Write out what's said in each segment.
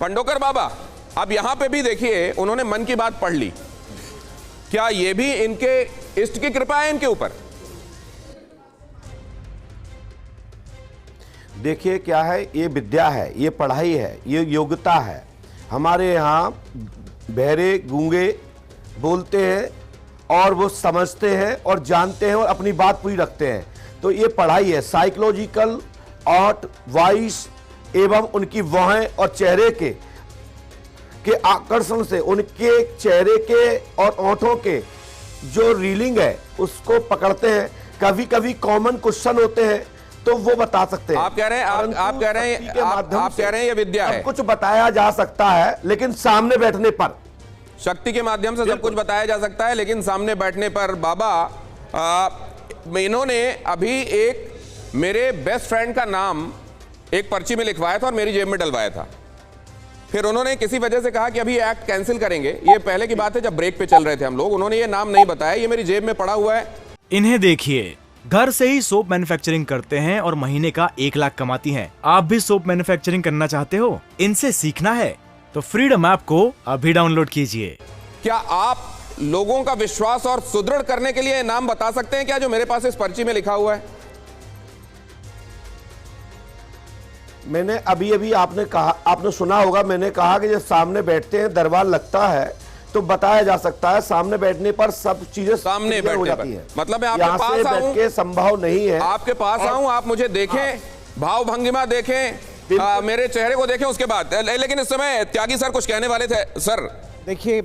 पंडोकर बाबा, अब यहां पे भी देखिए उन्होंने मन की बात पढ़ ली, क्या ये भी इनके इष्ट की कृपा है इनके ऊपर? देखिए क्या है, ये विद्या है, ये पढ़ाई है, ये योग्यता है। हमारे यहाँ बहरे गूंगे बोलते हैं और वो समझते हैं और जानते हैं और अपनी बात पूरी रखते हैं। तो ये पढ़ाई है, साइकोलॉजिकल आर्ट वॉइस एवं उनकी वहें और चेहरे के आकर्षण से, उनके चेहरे के और ओंठों के जो रीलिंग है उसको पकड़ते हैं। कभी कभी कॉमन क्वेश्चन होते हैं तो वो बता सकते हैं। आप कह रहे हैं आप कह रहे हैं ये विद्या है, कुछ बताया जा सकता है लेकिन सामने बैठने पर, शक्ति के माध्यम से सब कुछ बताया जा सकता है लेकिन सामने बैठने पर। बाबा, इन्होंने अभी एक मेरे बेस्ट फ्रेंड का नाम एक पर्ची में लिखवाया था और मेरी जेब में डलवाया था। फिर उन्होंने किसी वजह से कहा कि अभी एक्ट कैंसिल करेंगे। ये पहले की बात है जब ब्रेक पे चल रहे थे हम लोग। उन्होंने ये नाम नहीं बताया, ये मेरी जेब में पड़ा हुआ है। इन्हें देखिए, घर से ही सोप मैन्युफैक्चरिंग करते हैं और महीने का 1 लाख कमाती हैं। आप भी सोप मैन्युफैक्चरिंग करना चाहते हो, इनसे सीखना है तो फ्रीडम ऐप को अभी डाउनलोड कीजिए। क्या आप लोगों का विश्वास और सुदृढ़ करने के लिए नाम बता सकते हैं क्या, जो मेरे पास इस पर्ची में लिखा हुआ है? मैंने अभी आपने कहा, आपने सुना होगा, मैंने कहा कि जब सामने बैठते हैं दरबार लगता है तो बताया जा सकता है। सामने बैठने पर सब चीजें सामने हो जाती है। मतलब मैं आपके पास आऊं, के संभव नहीं है आपके पास आऊं, आप मुझे देखें, भाव भंगिमा देखें, मेरे चेहरे को देखें, उसके बाद। लेकिन इस समय त्यागी सर कुछ कहने वाले थे। सर देखिए,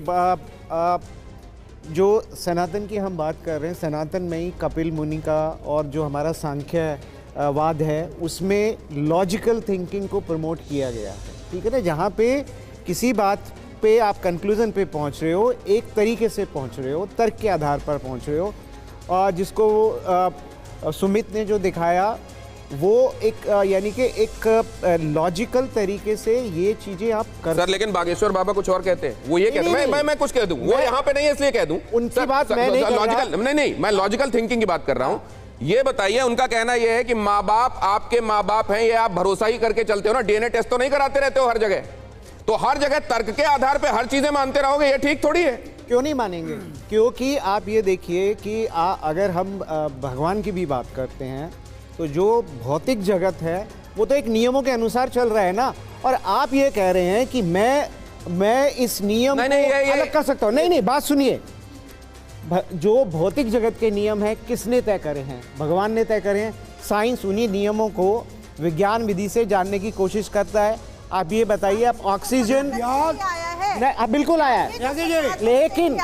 जो सनातन की हम बात कर रहे हैं, सनातन में ही कपिल मुनि का और जो हमारा सांख्य वाद है उसमें लॉजिकल थिंकिंग को प्रमोट किया गया है। ठीक है ना, जहाँ पे किसी बात पे आप कंक्लूजन पे पहुँच रहे हो, एक तरीके से पहुँच रहे हो, तर्क के आधार पर पहुँच रहे हो, और जिसको सुमित ने जो दिखाया वो एक यानी कि एक लॉजिकल तरीके से ये चीजें आप कर। सर लेकिन बागेश्वर बाबा कुछ और कहते हैं, वो ये कहते हैं, मैं कुछ कह दूं, वो यहाँ पे नहीं है इसलिए कह दूं। उनकी बात मैं नहीं लॉजिकल नहीं, मैं लॉजिकल थिंकिंग की बात कर रहा हूँ। ये बताइए, उनका कहना यह है कि माँ बाप आपके माँ बाप हैं, ये आप भरोसा ही करके चलते हो ना, डीएनए टेस्ट तो नहीं कराते रहते हो हर जगह, तो हर जगह तर्क के आधार पे हर चीजें मानते रहोगे, ये ठीक थोड़ी है। क्यों नहीं मानेंगे? क्योंकि आप ये देखिए कि अगर हम भगवान की भी बात करते हैं तो जो भौतिक जगत है वो तो एक नियमों के अनुसार चल रहा है ना, और आप ये कह रहे हैं कि मैं इस नियम को अलग कर सकता हूँ। नहीं, बात सुनिए, जो भौतिक जगत के नियम है किसने तय करे हैं? भगवान ने तय करे हैं। साइंस उन्हीं नियमों को विज्ञान विधि से जानने की कोशिश करता है। आप ये बताइए, आप ऑक्सीजन नहीं, बिल्कुल आया है, लेकिन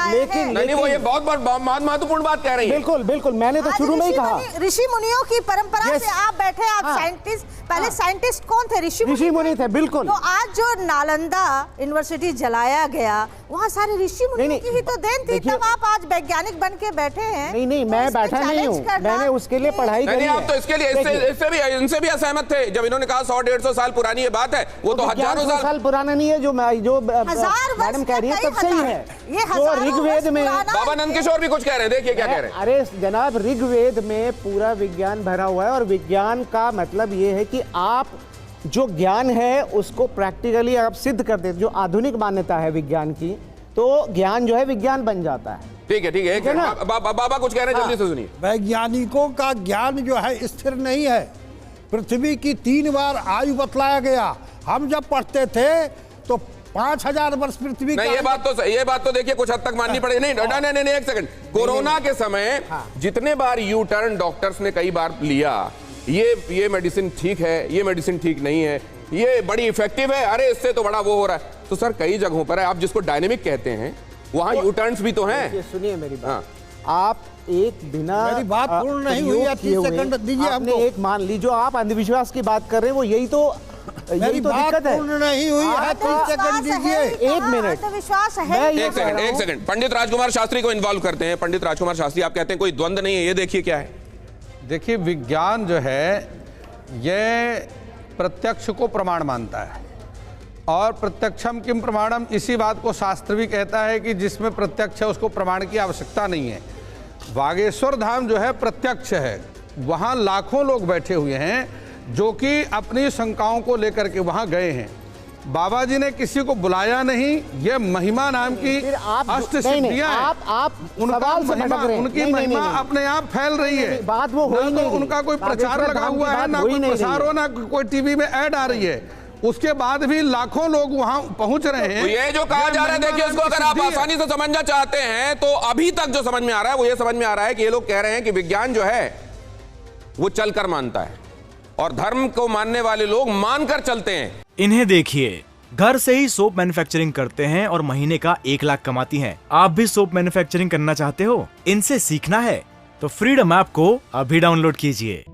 नहीं, वो ये बहुत महत्वपूर्ण बात कह रही है। बिल्कुल मैंने तो शुरू में ही कहा, ऋषि मुनियों की परंपरा से आप बैठे, आप साइंटिस्ट, पहले साइंटिस्ट कौन थे? ऋषि मुनि थे। बिल्कुल। तो आज जो नालंदा यूनिवर्सिटी जलाया गया, वहाँ सारे ऋषि मुनियों की ही तो देन थी, तब आप आज वैज्ञानिक बन के बैठे हैं। नहीं, मैं बैठा नहीं हूँ, मैंने उसके लिए पढ़ाई करी है। आप तो इसके लिए इनसे भी असहमत थे जब इन्होंने कहा 100-150 साल पुरानी ये बात है। वो तो हजारों साल पुराना नहीं है, जो मैडम कह रही है तब सही है। जो ऋग्वेद में, बाबा नंदकिशोर भी कुछ कह रहे हैं, देखिए क्या कह रहे हैं। अरे जनाब, ऋग्वेद में पूरा विज्ञान भरा हुआ है, और विज्ञान का मतलब ये है कि आप जो ज्ञान है उसको प्रैक्टिकली आप सिद्ध कर देते। जो आधुनिक मान्यता है विज्ञान की, तो ज्ञान जो है विज्ञान बन जाता है। ठीक है बाबा कुछ कह रहे हैं, जल्दी से सुनिए। वैज्ञानिकों का ज्ञान जो है स्थिर नहीं है। पृथ्वी की 3 बार आयु बतलाया गया। हम जब पढ़ते थे तो 5000 वर्ष पृथ्वी नहीं, ये बात तो देखिए कुछ हद तक माननी पड़ेगी। नहीं, एक सेकंड। कोरोना के समय जितने बार यू टर्न डॉक्टर्स ने कई बार लिया, ये मेडिसिन ठीक है, ये मेडिसिन ठीक नहीं है, ये बड़ी इफेक्टिव है, अरे इससे तो बड़ा वो हो रहा है। तो सर कई जगहों पर है, आप जिसको डायनेमिक कहते हैं, वहां यू टर्न्स भी तो हैं। सुनिए मेरी बात, आप एक बिना, मेरी बात पूर्ण नहीं हुई, 30 सेकंड दीजिए हमको। एक मान ली, जो आप अंधविश्वास की बात कर रहे हैं वो यही तो दिक्कत है। पूर्ण नहीं हुई है, 30 सेकंड दीजिए। 1 मिनट विश्वास है। एक सेकंड पंडित राजकुमार शास्त्री को इन्वॉल्व करते हैं। पंडित राजकुमार शास्त्री, आप कहते हैं कोई द्वंद्व नहीं है, ये देखिए क्या है। देखिए, विज्ञान जो है ये प्रत्यक्ष को प्रमाण मानता है, और प्रत्यक्षम किम प्रमाणम, इसी बात को शास्त्र भी कहता है कि जिसमें प्रत्यक्ष है उसको प्रमाण की आवश्यकता नहीं है। बागेश्वर धाम जो है प्रत्यक्ष है, वहाँ लाखों लोग बैठे हुए हैं जो कि अपनी शंकाओं को लेकर के वहाँ गए हैं। बाबा जी ने किसी को बुलाया नहीं, ये महिमा नाम की फिर आप अष्ट नहीं, नहीं, सिद्धियां हैं। आप उनका सवाल से महिमा, भटक रहे हैं। उनकी नहीं, नहीं, महिमा नहीं, नहीं। अपने आप फैल रही है। बात वो हो ही ना नहीं तो रही। उनका कोई प्रचार बागेश्वर लगा धाम की हुआ है, बात ना हो ही कोई नहीं प्रसार रही हो, ना कोई टीवी में ऐड आ रही है। उसके बाद भी लाखों लोग वहां पहुंच रहे हैं। तो ये जो कहा जा रहा है, देखिए इसको अगर आप आसानी से समझना चाहते हैं तो अभी तक जो समझ में आ रहा है वो ये समझ में आ रहा है कि ये लोग कह रहे हैं कि विज्ञान जो है वो चलकर मानता है और धर्म को मानने वाले लोग मानकर चलते हैं। इन्हें देखिए, घर से ही सोप मैन्युफैक्चरिंग करते हैं और महीने का 1 लाख कमाती हैं। आप भी सोप मैन्युफैक्चरिंग करना चाहते हो, इनसे सीखना है तो फ्रीडम ऐप को अभी डाउनलोड कीजिए।